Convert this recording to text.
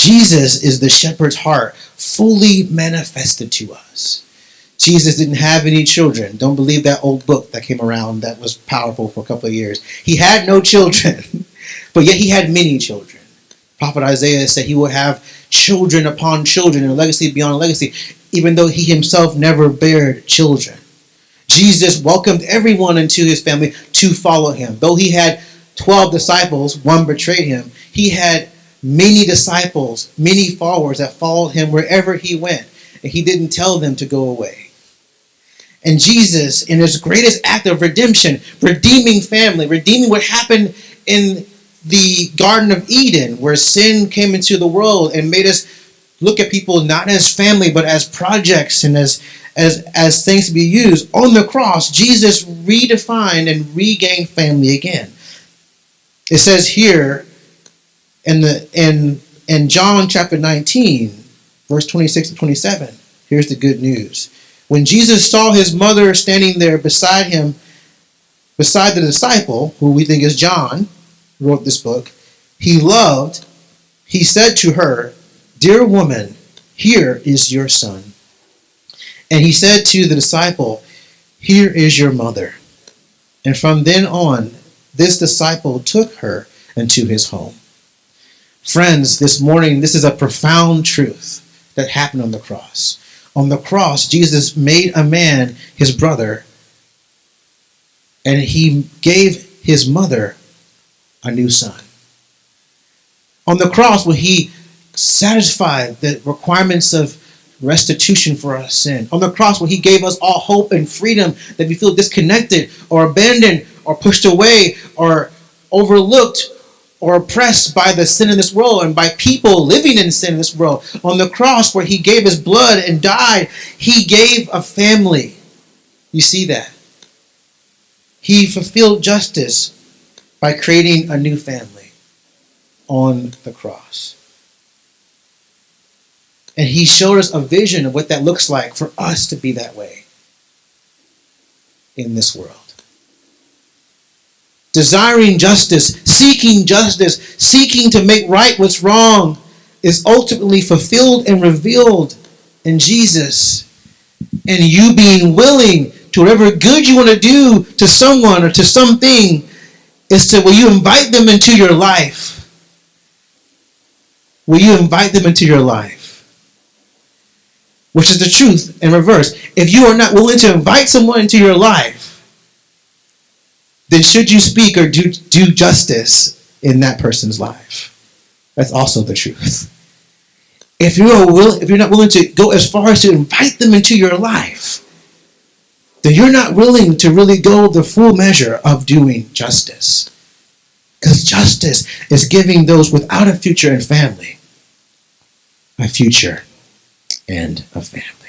Jesus is the shepherd's heart fully manifested to us. Jesus didn't have any children. Don't believe that old book that came around that was powerful for a couple of years. He had no children, but yet he had many children. Prophet Isaiah said he would have children upon children and legacy beyond legacy, even though he himself never bared children. Jesus welcomed everyone into his family to follow him. Though he had 12 disciples, one betrayed him, he had many disciples, many followers that followed him wherever he went. And he didn't tell them to go away. And Jesus, in his greatest act of redemption, redeeming family, redeeming what happened in the Garden of Eden, where sin came into the world and made us look at people not as family, but as projects and as things to be used. On the cross, Jesus redefined and regained family again. It says here in John chapter 19, verse 26 to 27, here's the good news. When Jesus saw his mother standing there beside him, beside the disciple, who we think is John, who wrote this book, he said to her, "Dear woman, here is your son." And he said to the disciple, "Here is your mother." And from then on, this disciple took her into his home. Friends, this morning, this is a profound truth that happened on the cross. On the cross, Jesus made a man his brother, and he gave his mother a new son. On the cross, when he satisfied the requirements of restitution for our sin. On the cross, when he gave us all hope and freedom that we feel disconnected or abandoned or pushed away or overlooked or oppressed by the sin in this world and by people living in sin in this world. On the cross, where he gave his blood and died, he gave a family. You see that? He fulfilled justice by creating a new family on the cross. And he showed us a vision of what that looks like for us to be that way in this world. Desiring justice, seeking to make right what's wrong is ultimately fulfilled and revealed in Jesus. And you being willing to whatever good you want to do to someone or to something is to, will you invite them into your life? Will you invite them into your life? Which is the truth in reverse. If you are not willing to invite someone into your life, then should you speak or do justice in that person's life? That's also the truth. If you're not willing to go as far as to invite them into your life, then you're not willing to really go the full measure of doing justice. Because justice is giving those without a future and family a future and a family.